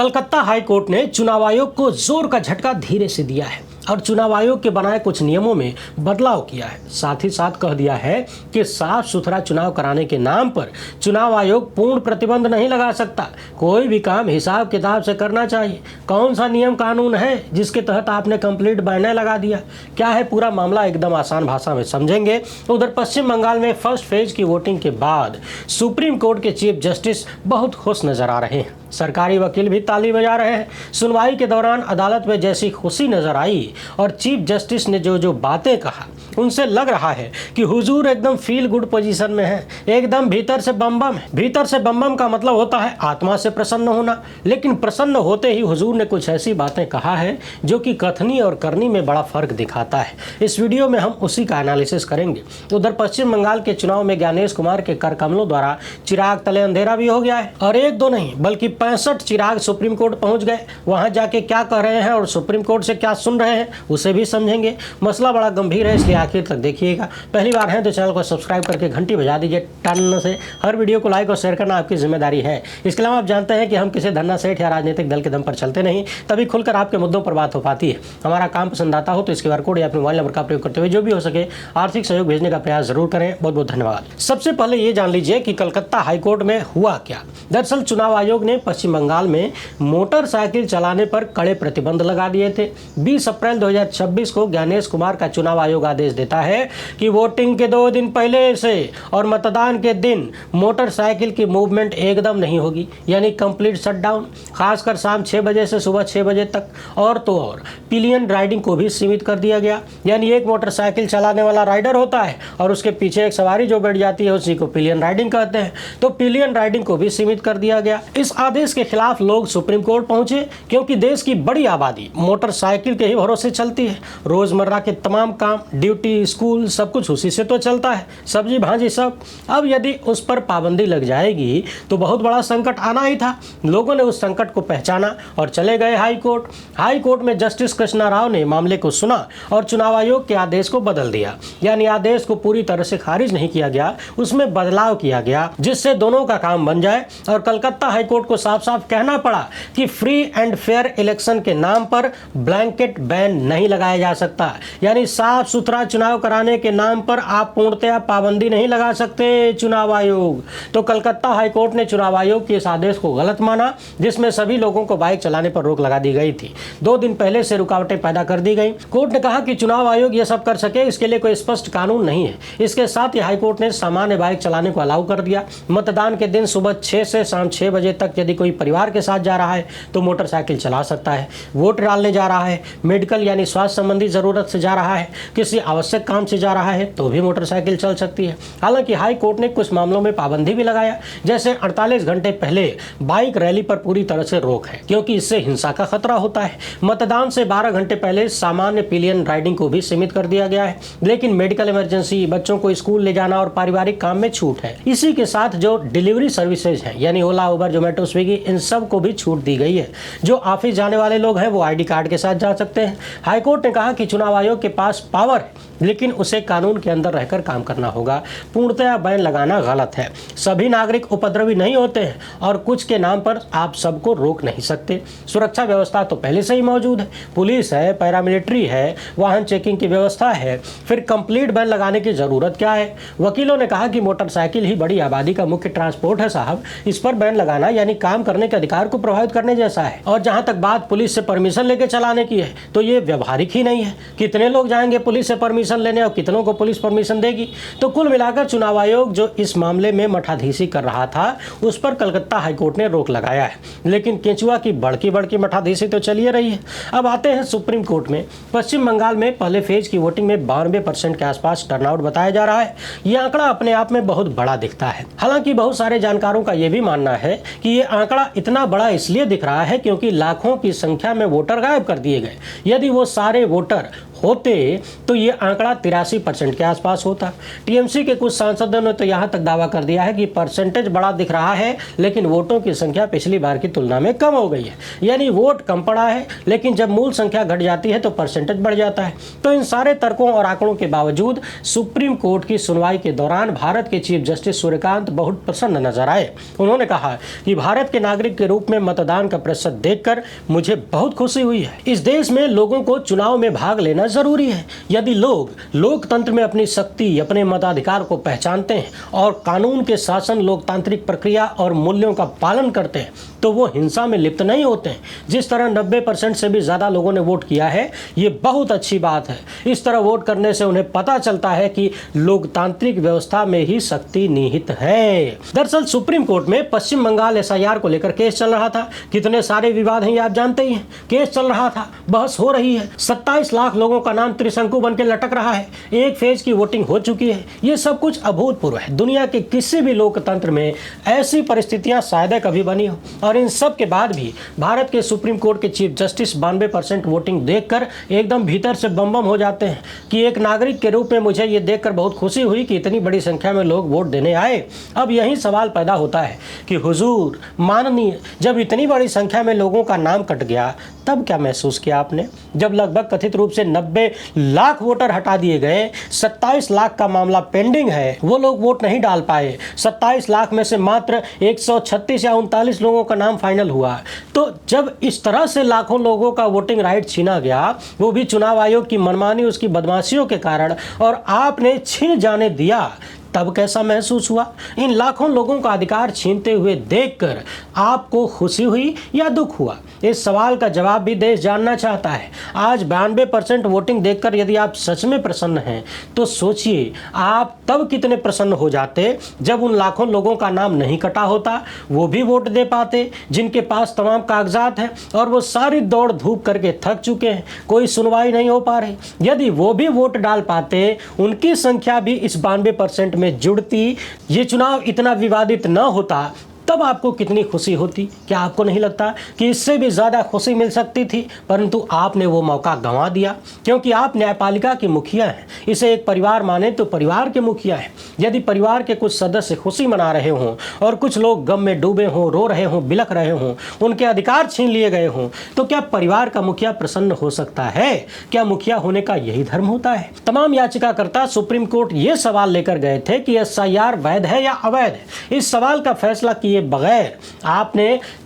Calcutta high court ने चुनाव आयोग को जोर का झटका धीरे से दिया है और चुनाव आयोग के बनाए कुछ नियमों में बदलाव किया है। साथ ही साथ कह दिया है कि साफ सुथरा चुनाव कराने के नाम पर चुनाव आयोग पूर्ण प्रतिबंध नहीं लगा सकता। कोई भी काम हिसाब किताब से करना चाहिए। कौन सा नियम कानून है जिसके तहत आपने कंप्लीट बैनर लगा दिया? क्या है पूरा मामला, एकदम आसान भाषा में समझेंगे। उधर पश्चिम बंगाल में फर्स्ट फेज की वोटिंग के बाद सुप्रीम कोर्ट के चीफ जस्टिस बहुत खुश नजर आ रहे हैं। सरकारी वकील भी ताली बजा रहे हैं। सुनवाई के दौरान अदालत में जैसी खुशी नजर आई और चीफ जस्टिस ने जो बातें कहा उनसे लग रहा है कि हुजूर एकदम फील गुड पोजीशन में है, एकदम भीतर से बम बम है। भीतर से बम बम का मतलब होता है आत्मा से प्रसन्न होना, लेकिन प्रसन्न होते ही हुजूर ने कुछ ऐसी बातें कहा है जो कि कथनी और करनी में बड़ा फर्क दिखाता है। इस वीडियो में हम उसी का एनालिसिस करेंगे। उधर पश्चिम बंगाल के चुनाव में ज्ञानेश कुमार के कर कमलों द्वारा चिराग तले अंधेरा भी हो गया है और एक दो नहीं बल्कि 65 चिराग सुप्रीम कोर्ट पहुंच गए। वहां जाके क्या कह रहे हैं और सुप्रीम कोर्ट से क्या सुन रहे हैं उसे भी समझेंगे। मसला बड़ा गंभीर है, इसलिए आखिर तक देखिएगा। पहली बार है तो चैनल को सब्सक्राइब करके घंटी बजा दीजिए टन से। हर वीडियो को लाइक और शेयर करना आपकी जिम्मेदारी है। इसके अलावा आप जानते हैं कि हम किसी धन्ना सेठ या राजनीतिक दल के दम पर चलते नहीं, तभी खुलकर आपके मुद्दों पर बात हो पाती है। हमारा काम पसंद आता हो तो इस QR कोड या अपने मोबाइल नंबर का प्रयोग करते हुए जो भी हो सके आर्थिक सहयोग भेजने का प्रयास जरूर करें। बहुत बहुत धन्यवाद। सबसे पहले ये जान लीजिए कि कलकत्ता हाईकोर्ट में हुआ क्या। दरअसल चुनाव आयोग ने पश्चिम बंगाल में मोटरसाइकिल चलाने पर कड़े प्रतिबंध लगा दिए थे। 20 अप्रैल 2026 को ज्ञानेश कुमार का चुनाव आयोग आदेश देता है कि वोटिंग के 2 दिन पहले से और मतदान के दिन मोटरसाइकिल की मूवमेंट एकदम नहीं होगी, यानी कंप्लीट शटडाउन, खासकर शाम 6 बजे से सुबह 6 बजे तक। और तो और पिलियन राइडिंग को भी सीमित कर दिया गया, यानी एक मोटरसाइकिल चलाने वाला राइडर होता है और उसके पीछे एक सवारी जो बैठ जाती है उसी को पिलियन राइडिंग कहते हैं। तो पिलियन राइडिंग को भी सीमित कर दिया गया। इस आदेश के खिलाफ लोग सुप्रीम कोर्ट पहुंचे क्योंकि देश की बड़ी आबादी मोटरसाइकिल के ही भरोसे चलती है। रोजमर्रा के तमाम काम, ड्यूटी, स्कूल सब कुछ उसी से तो चलता है, सब्जी भाजी सब। अब यदि उस पर पाबंदी लग जाएगी तो बहुत बड़ा संकट आना ही था। लोगों ने उस संकट को पहचाना और चले गए हाई कोर्ट। हाई कोर्ट में जस्टिस कृष्णा राव ने मामले को सुना और चुनाव आयोग के आदेश को बदल दिया, यानी आदेश को पूरी तरह से खारिज नहीं किया गया, उसमें बदलाव किया गया जिससे दोनों का काम बन जाए। और कलकत्ता हाईकोर्ट को साफ साफ कहना पड़ा कि फ्री एंड फेयर इलेक्शन के नाम पर ब्लैंकेट बैन नहीं लगाया जा सकता, यानी साफ सुथरा चुनाव कराने के नाम पर आप पूर्णतया पाबंदी नहीं लगा सकते चुनाव आयोग। तो कलकत्ता हाईकोर्ट ने चुनाव आयोग के इस आदेश को गलत माना जिसमें सभी लोगों को बाइक चलाने पर रोक लगा दी गई थी। 2 दिन पहले से रुकावटें पैदा कर दी गई। कोर्ट ने कहा कि चुनाव आयोग यह सब कर सके इसके लिए कोई स्पष्ट कानून नहीं है। इसके साथ ही हाईकोर्ट ने सामान्य बाइक चलाने को अलाउ कर दिया। मतदान के दिन सुबह 6 से शाम 6 बजे तक यदि कोई परिवार के साथ जा रहा है तो मोटरसाइकिल चला सकता है। वोट डालने जा रहा है, मेडिकल यानी स्वास्थ्य संबंधी जरूरत से जा रहा है, किसी आवश्यक काम से जा रहा है तो भी मोटरसाइकिल चल सकती है। हालांकि हाई कोर्ट ने कुछ मामलों में पाबंदी भी लगाया, जैसे 48 घंटे पहले बाइक रैली पर पूरी तरह से रोक है क्योंकि इससे हिंसा का खतरा होता है। मतदान से 12 घंटे पहले सामान्य पिलियन राइडिंग को भी सीमित कर दिया गया है, लेकिन मेडिकल इमरजेंसी, बच्चों को स्कूल ले जाना और पारिवारिक काम में छूट है। इसी के साथ जो डिलीवरी सर्विसेज हैं यानी ओला, उबर, जोमेटो, स्विगी, इन सब को भी छूट दी गई है। जो ऑफिस जाने वाले लोग हैं वो ID कार्ड के साथ जा सकते हैं। हाईकोर्ट ने कहा कि चुनाव आयोग के पास पावर है लेकिन उसे कानून के अंदर रहकर काम करना होगा। पूर्णतया बैन लगाना गलत है। सभी नागरिक उपद्रवी नहीं होते हैं और कुछ के नाम पर आप सबको रोक नहीं सकते। सुरक्षा व्यवस्था तो पहले से ही मौजूद है, पुलिस है, पैरामिलिट्री है, वाहन चेकिंग की व्यवस्था है, फिर कंप्लीट बैन लगाने की जरूरत क्या है? वकीलों ने कहा कि मोटरसाइकिल ही बड़ी आबादी का मुख्य ट्रांसपोर्ट है साहब, इस पर बैन लगाना यानी काम करने के अधिकार को प्रभावित करने जैसा है। और जहां तक बात पुलिस से परमिशन लेके चलाने की है तो ये व्यवहारिक ही नहीं है। कितने लोग जाएंगे पुलिस से परमिशन लेने और कितनों को पुलिस परमिशन देगी? तो कुल मिलाकर चुनाव आयोग जो इस मामले में मठाधीशी कर रहा था उस पर कलकत्ता हाईकोर्ट ने रोक लगाया है, लेकिन केंचुआ की बड़की मठाधीशी तो चलिए रही है। अब आते हैं सुप्रीम कोर्ट में। पश्चिम बंगाल में पहले फेज की वोटिंग में 92% के आसपास टर्नआउट बताया जा रहा है। यह आंकड़ा अपने आप में बहुत बड़ा दिखता है। हालांकि बहुत सारे जानकारों का यह भी मानना है कि यह आंकड़ा इतना बड़ा इसलिए दिख रहा है क्योंकि लाखों की संख्या में वोटर गायब कर दिए गए। यदि वो सारे वोटर होते तो ये आंकड़ा 83% के आसपास होता। टीएमसी के कुछ सांसदों ने तो यहाँ तक दावा कर दिया है कि परसेंटेज बड़ा दिख रहा है, लेकिन वोटों की संख्या पिछली बार की तुलना में कम हो गई है। यानी वोट कम पड़ा है, लेकिन जब मूल संख्या घट जाती है तो परसेंटेज बढ़ जाता है। तो इन सारे तर्कों और आंकड़ों के बावजूद सुप्रीम कोर्ट की सुनवाई के दौरान भारत के चीफ जस्टिस सूर्यकांत बहुत प्रसन्न नजर आए। उन्होंने कहा कि भारत के नागरिक के रूप में मतदान का प्रतिशत देखकर मुझे बहुत खुशी हुई है। इस देश में लोगों को चुनाव में भाग लेना जरूरी है। यदि लोग लोकतंत्र में अपनी शक्ति, अपने मताधिकार को पहचानते हैं और कानून के शासन, लोकतांत्रिक प्रक्रिया और मूल्यों का पालन करते हैं तो वो हिंसा में लिप्त नहीं होते हैं। जिस तरह 90% से भी ज़्यादा लोगों ने वोट किया है, ये बहुत अच्छी बात है। इस तरह वोट करने से उन्हें पता चलता है कि लोकतांत्रिक व्यवस्था में ही शक्ति निहित है। दरअसल सुप्रीम कोर्ट में पश्चिम बंगाल एसआईआर को लेकर केस चल रहा था। कितने सारे विवाद हैं ये आप जानते ही हैं। केस चल रहा था, बहस हो रही है, 27 लाख लोगों का नाम त्रिशंकु बन के लटक रहा है, एक फेज की वोटिंग हो चुकी है। ये सब कुछ अभूतपूर्व है। दुनिया के किसी भी लोकतंत्र में ऐसी परिस्थितियां शायद कभी बनी हो। और इन सब के बाद भी भारत के सुप्रीम कोर्ट के चीफ जस्टिस 92% वोटिंग देखकर एकदम भीतर से बम बम हो जाते हैं कि एक नागरिक के रूप में मुझे ये देखकर बहुत खुशी हुई कि इतनी बड़ी संख्या में लोग वोट देने आए। अब यही सवाल पैदा होता है कि हुजूर माननीय, जब इतनी बड़ी संख्या में लोगों का नाम कट गया तब क्या महसूस किया आपने? जब लगभग कथित रूप से 90 लाख वोटर हटा दिए गए, 27 लाख का मामला पेंडिंग है, वो लोग वोट नहीं डाल पाए, 27 लाख में से मात्र 136 या 39 लोगों का नाम फाइनल हुआ। तो जब इस तरह से लाखों लोगों का वोटिंग राइट छीना गया, वो भी चुनाव आयोग की मनमानी, उसकी बदमाशियों के कारण, और आपने छीन जाने दिया, तब कैसा महसूस हुआ? इन लाखों लोगों का अधिकार छीनते हुए देखकर आपको खुशी हुई या दुख हुआ? इस सवाल का जवाब भी देश जानना चाहता है। आज 92% वोटिंग देखकर यदि आप सच में प्रसन्न हैं तो सोचिए आप तब कितने प्रसन्न हो जाते जब उन लाखों लोगों का नाम नहीं कटा होता, वो भी वोट दे पाते जिनके पास तमाम कागजात हैं और वो सारी दौड़ धूप करके थक चुके हैं, कोई सुनवाई नहीं हो पा रही। यदि वो भी वोट डाल पाते, उनकी संख्या भी इस 92% में जुड़ती, ये चुनाव इतना विवादित न होता, तब आपको कितनी खुशी होती? क्या आपको नहीं लगता कि इससे भी ज़्यादा खुशी मिल सकती थी? परंतु आपने वो मौका गंवा दिया क्योंकि आप न्यायपालिका के मुखिया हैं। इसे एक परिवार माने तो परिवार के मुखिया हैं। यदि परिवार के कुछ सदस्य खुशी मना रहे हों और कुछ लोग गम में डूबे हों, रो रहे हों, बिलख रहे हों, उनके अधिकार छीन लिए गए हों, तो क्या परिवार का मुखिया प्रसन्न हो सकता है? क्या मुखिया होने का यही धर्म होता है? तमाम याचिकाकर्ता सुप्रीम कोर्ट ये सवाल लेकर गए थे कि एसआईआर वैध है या अवैध है। इस सवाल का फैसला किए बगैर आपने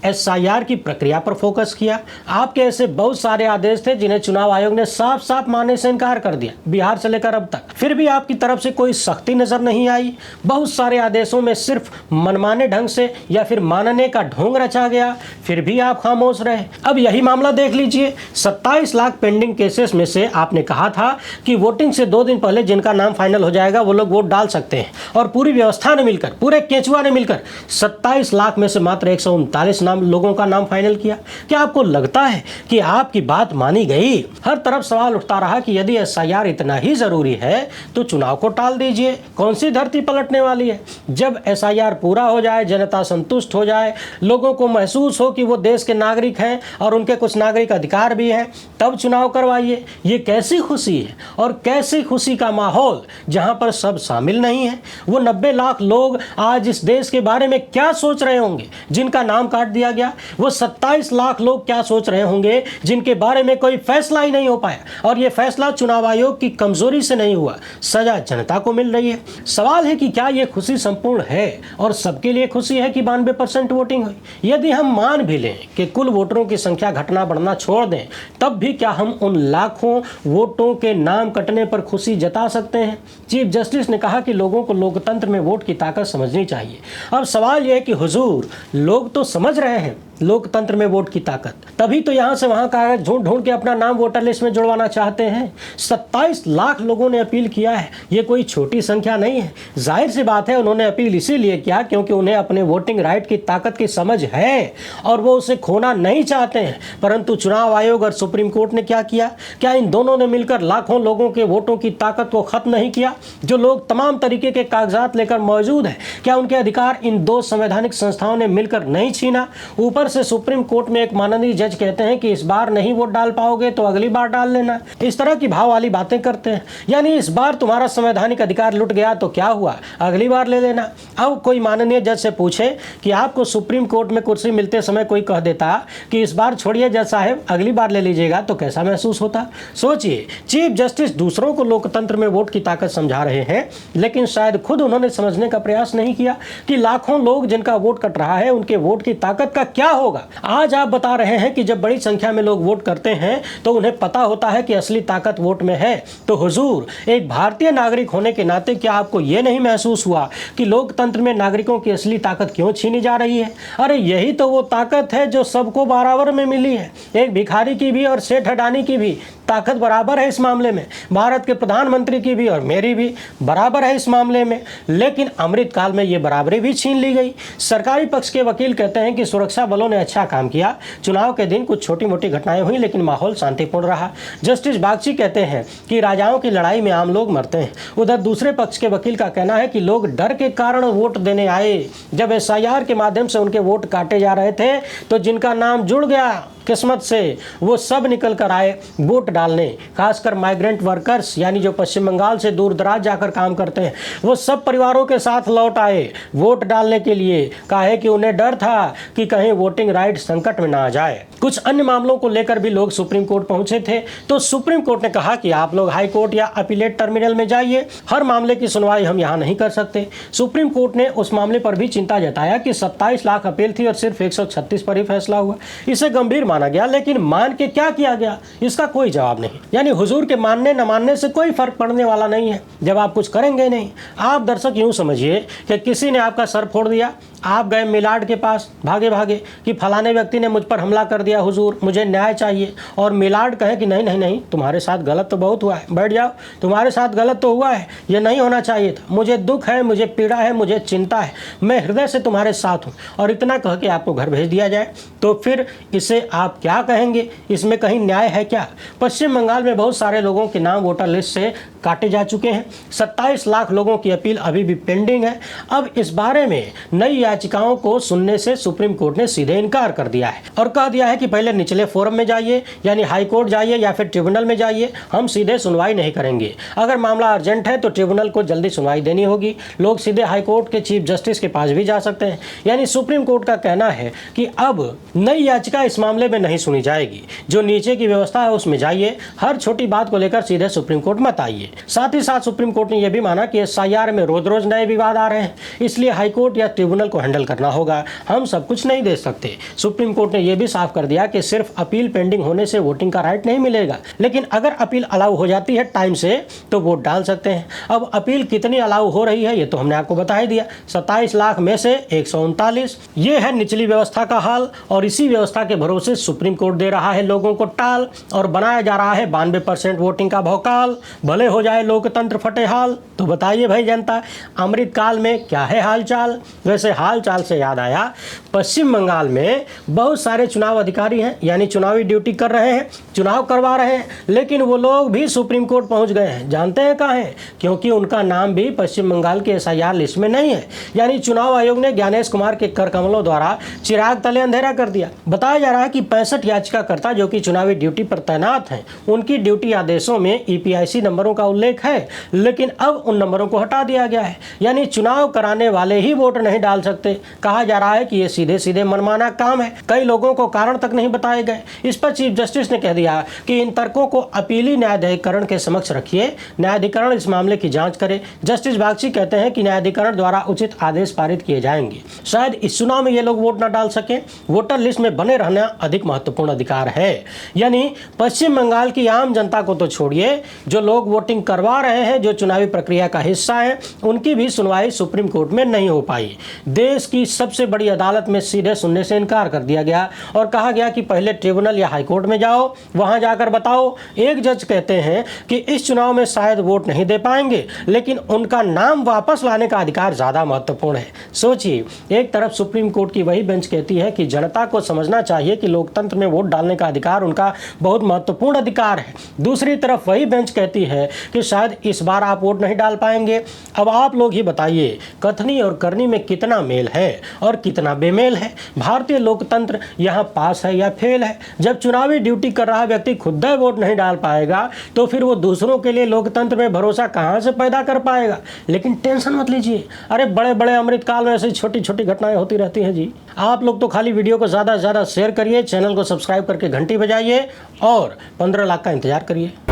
एसआईआर की प्रक्रिया पर फोकस किया। आपके ऐसे बहुत सारे आदेश थे जिन्हें चुनाव आयोग ने साफ साफ मानने से इनकार कर दिया, बिहार से लेकर अब तक। फिर भी आपकी तरफ से कोई सख्ती नजर नहीं आई। बहुत सारे आदेशों में सिर्फ मनमाने ढंग से या फिर मानने का ढोंग रचा गया, फिर भी आप खामोश रहे। अब यही मामला देख लीजिए। 27 लाख पेंडिंग केसेस में से आपने कहा था कि वोटिंग से 2 दिन पहले जिनका नाम फाइनल हो जाएगा वो लोग वोट डाल सकते हैं, और पूरी व्यवस्था ने मिलकर, पूरे केंचुआ ने मिलकर 27 लाख में से मात्र 139 लोगों का नाम फाइनल किया। क्या आपको लगता है कि आपकी बात मानी गई? हर तरफ सवाल उठता रहा कि यदि एसआईआर इतना ही जरूरी है तो चुनाव को टाल दीजिए, कौन सी धरती पलटने वाली है? जब एसआईआर पूरा हो जाए, जनता संतुष्ट हो जाए, लोगों को महसूस हो कि वो देश के नागरिक हैं और उनके कुछ नागरिक अधिकार भी हैं, तब चुनाव करवाइए। ये कैसी खुशी है और कैसी खुशी का माहौल जहां पर सब शामिल नहीं है। वो 90 लाख लोग आज इस देश के बारे में क्या सोच रहे होंगे जिनका नाम काट दिया गया? वो 27 लाख लोग क्या सोच रहे होंगे जिनके बारे में कोई फैसला ही नहीं हो पाया? और ये फैसला चुनाव आयोग की कमजोरी से नहीं हुआ, सजा जनता को मिल रही है। सवाल है कि क्या ये खुशी संपूर्ण है और सबके लिए खुशी है कि 92% वोटिंग हुई? यदि हम मान भी लें कि कुल वोटरों की संख्या घटना बढ़ना छोड़ दें, तब भी क्या हम उन लाखों वोटों के नाम कटने पर खुशी जता सकते हैं? चीफ जस्टिस ने कहा कि लोगों को लोकतंत्र में वोट की ताकत समझनी चाहिए। अब सवाल यह है कि हुजूर, लोग तो समझ रहे हैं लोकतंत्र में वोट की ताकत, तभी तो यहां से वहां कागज ढूंढ ढूंढ के अपना नाम वोटर लिस्ट में जुड़वाना चाहते हैं। 27 लाख लोगों ने अपील किया है, ये कोई छोटी संख्या नहीं है। जाहिर सी बात है उन्होंने अपील इसीलिए किया क्योंकि उन्हें अपने वोटिंग राइट की ताकत की समझ है और वो उसे खोना नहीं चाहते हैं। परंतु चुनाव आयोग और सुप्रीम कोर्ट ने क्या किया? क्या इन दोनों ने मिलकर लाखों लोगों के वोटों की ताकत को खत्म नहीं किया? जो लोग तमाम तरीके के कागजात लेकर मौजूद हैं, क्या उनके अधिकार इन दो संवैधानिक संस्थाओं ने मिलकर नहीं छीना? ऊपर से सुप्रीम कोर्ट में एक माननीय जज कहते हैं कि इस बार नहीं वोट डाल पाओगे तो अगली बार डाल लेना। इस तरह की भाव वाली बातें करते हैं, यानी इस बार तुम्हारा संवैधानिक अधिकार लुट गया तो क्या हुआ, अगली बार ले लेना। अब कोई माननीय जज से पूछे कि आपको सुप्रीम कोर्ट में कुर्सी मिलते समय कोई कह देता कि इस बार छोड़िए जज साहब, अगली बार ले लीजिएगा, तो कैसा महसूस होता। सोचिए, चीफ जस्टिस दूसरों को लोकतंत्र में वोट की ताकत समझा रहे हैं, लेकिन शायद खुद उन्होंने समझने का प्रयास नहीं किया कि लाखों लोग जिनका वोट कट रहा है उनके वोट की ताकत का क्या होगा। आज आप बता रहे हैं कि जब बड़ी संख्या में लोग वोट करते हैं तो उन्हें पता होता है कि असली ताकत वोट में है। तो हुजूर, एक भारतीय नागरिक होने के नाते क्या आपको यह नहीं महसूस हुआ कि लोकतंत्र में नागरिकों की असली ताकत क्यों छीनी जा रही है? अरे यही तो वो ताकत है जो सबको बराबर में मिली है। एक भिखारी की भी और सेठ अडानी की भी ताकत बराबर है इस मामले में, भारत के प्रधानमंत्री की भी और मेरी भी बराबर है इस मामले में। लेकिन अमृतकाल में ये बराबरी भी छीन ली गई। सरकारी पक्ष के वकील कहते हैं कि सुरक्षा बलों ने अच्छा काम किया, चुनाव के दिन कुछ छोटी मोटी घटनाएं हुई लेकिन माहौल शांतिपूर्ण रहा। जस्टिस बागची कहते हैं कि राजाओं की लड़ाई में आम लोग मरते हैं। उधर दूसरे पक्ष के वकील का कहना है कि लोग डर के कारण वोट देने आए। जब SIR के माध्यम से उनके वोट काटे जा रहे थे तो जिनका नाम जुड़ गया किस्मत से वो सब निकल कर आए वोट डालने। खासकर माइग्रेंट वर्कर्स, यानी जो पश्चिम बंगाल से दूर दराज जाकर काम करते हैं, वो सब परिवारों के साथ लौट आए वोट डालने के लिए। काहे कि उन्हें डर था कि कहीं वोटिंग राइट संकट में ना आ जाए। कुछ अन्य मामलों को लेकर भी लोग सुप्रीम कोर्ट पहुंचे थे, तो सुप्रीम कोर्ट ने कहा कि आप लोग हाई कोर्ट या अपीलेट टर्मिनल में जाइए, हर मामले की सुनवाई हम यहाँ नहीं कर सकते। सुप्रीम कोर्ट ने उस मामले पर भी चिंता जताया कि 27 लाख अपील थी और सिर्फ 136 पर ही फैसला हुआ। इसे गंभीर माना गया, लेकिन मान के क्या किया गया इसका कोई जवाब नहीं। यानी हुजूर के मानने न मानने से कोई फर्क पड़ने वाला नहीं है जब आप कुछ करेंगे नहीं। आप दर्शक यूं समझिए कि किसी ने आपका सर फोड़ दिया, आप गए मिलाड के पास भागे भागे कि फलाने व्यक्ति ने मुझ पर हमला कर दिया, हुजूर मुझे न्याय चाहिए। और मिलाड कहे कि नहीं नहीं नहीं, तुम्हारे साथ गलत तो बहुत हुआ है, बैठ जाओ, तुम्हारे साथ गलत तो हुआ है, ये नहीं होना चाहिए था, मुझे दुख है, मुझे पीड़ा है, मुझे चिंता है, मैं हृदय से तुम्हारे साथ हूँ, और इतना कह के आपको घर भेज दिया जाए, तो फिर इसे आप क्या कहेंगे? इसमें कहीं न्याय है क्या? पश्चिम बंगाल में बहुत सारे लोगों के नाम वोटर लिस्ट से काटे जा चुके हैं। 27 लाख लोगों की अपील अभी भी पेंडिंग है। अब इस बारे में नई याचिकाओं को सुनने से सुप्रीम कोर्ट ने सीधे इनकार कर दिया है और कह दिया है कि पहले निचले फोरम में जाइए, यानी हाई कोर्ट जाइए या फिर ट्रिब्यूनल में जाइए, हम सीधे सुनवाई नहीं करेंगे। अगर मामला अर्जेंट है तो ट्रिब्यूनल को जल्दी सुनवाई देनी होगी। लोग सीधे हाई कोर्ट के चीफ जस्टिस के पास भी जा सकते हैं। यानी सुप्रीम कोर्ट का कहना है कि अब नई याचिका इस मामले में नहीं सुनी जाएगी। जो नीचे की व्यवस्था है उसमें जाइए, हर छोटी बात को लेकर सीधे सुप्रीम कोर्ट मत आइए। साथ ही साथ सुप्रीम कोर्ट ने यह भी माना कि SIR में रोज रोज नए विवाद आ रहे हैं, इसलिए हाई कोर्ट या ट्रिब्यूनल को हैंडल करना होगा, हम सब कुछ नहीं दे सकते। सुप्रीम कोर्ट ने यह भी साफ कर दिया कि सिर्फ अपील पेंडिंग होने से वोटिंग का राइट नहीं मिलेगा, लेकिन अगर अपील अलाउ हो जाती है टाइम से तो वोट डाल सकते हैं। अब अपील कितनी अलाउ हो रही है ये तो हमने आपको बता ही दिया, 27 लाख में से 139। ये है निचली व्यवस्था का हाल, और इसी व्यवस्था के भरोसे सुप्रीम कोर्ट दे रहा है लोगों को टाल और बनाया जा रहा है 92% वोटिंग का भौकाल। भले हो जाए लोकतंत्र फटे हाल। तो बताइए भाई जनता, अमृतकाल में क्या है हालचाल? वैसे हालचाल से याद आया, पश्चिम बंगाल में बहुत सारे चुनाव अधिकारी हैं, यानी चुनावी ड्यूटी कर रहे हैं, चुनाव करवा रहे हैं, लेकिन वो लोग भी सुप्रीम कोर्ट पहुंच गए हैं। जानते हैं कहाँ हैं? क्योंकि उनका नाम भी पश्चिम बंगाल के SIR लिस्ट में नहीं है। यानी चुनाव आयोग ने ज्ञानेश कुमार के कर कमलों द्वारा चिराग तले अंधेरा कर दिया। बताया जा रहा है कि 65 याचिकाकर्ता जो कि चुनावी ड्यूटी पर तैनात हैं, उनकी ड्यूटी आदेशों में EPIC नंबरों का उल्लेख है, लेकिन अब उन नंबरों को हटा दिया गया है। यानी चुनाव कराने वाले ही वोट नहीं डाल सकते। कहा जा रहा है कि ये सीधे सीधे मनमाना काम है, कई लोगों को कारण तक नहीं बताए गए। इस पर चीफ जस्टिस ने कह दिया कि इन तर्कों को अपीली न्यायाधिकरण के समक्ष रखिए, न्यायाधिकरण इस मामले की जांच करे। जस्टिस बागची कहते हैं कि न्यायाधिकरण द्वारा उचित आदेश पारित किए जाएंगे। शायद इस चुनाव में ये लोग वोट न डाल सके, वोटर लिस्ट में बने रहना अधिक महत्वपूर्ण अधिकार है। यानी पश्चिम बंगाल की आम जनता को तो छोड़िए, जो लोग वोटिंग करवा रहे हैं, जो चुनावी प्रक्रिया का हिस्सा है, उनकी भी सुनवाई सुप्रीम कोर्ट में नहीं हो पाई। देश की सबसे बड़ी अदालत में सीधे सुनने से इनकार कर दिया गया और कहा गया कि पहले ट्रिब्यूनल या हाई कोर्ट में जाओ, वहां जाकर बताओ। एक जज कहते हैं कि इस चुनाव में शायद वोट नहीं दे पाएंगे, लेकिन उनका नाम वापस लाने का अधिकार ज्यादा महत्वपूर्ण है। सोचिए, एक तरफ सुप्रीम कोर्ट की वही बेंच कहती है कि जनता को समझना चाहिए कि लोकतंत्र में वोट डालने का अधिकार उनका बहुत महत्वपूर्ण अधिकार है, दूसरी तरफ वही बेंच कहती है कि शायद इस बार आप वोट नहीं डाल पाएंगे। अब आप लोग ही बताइए, कथनी और करनी में कितना मेल है और कितना बेमेल है। भारतीय लोकतंत्र यहाँ पास है या फेल है। जब चुनावी ड्यूटी कर रहा व्यक्ति खुद वोट नहीं डाल पाएगा तो फिर वो दूसरों के लिए लोकतंत्र में भरोसा कहाँ से पैदा कर पाएगा। लेकिन टेंशन मत लीजिए, अरे बड़े बड़े अमृतकाल में ऐसी छोटी छोटी घटनाएं होती रहती हैं जी। आप लोग तो खाली वीडियो को ज़्यादा से ज़्यादा शेयर करिए, चैनल को सब्सक्राइब करके घंटी बजाइए और 15 लाख का इंतजार करिए।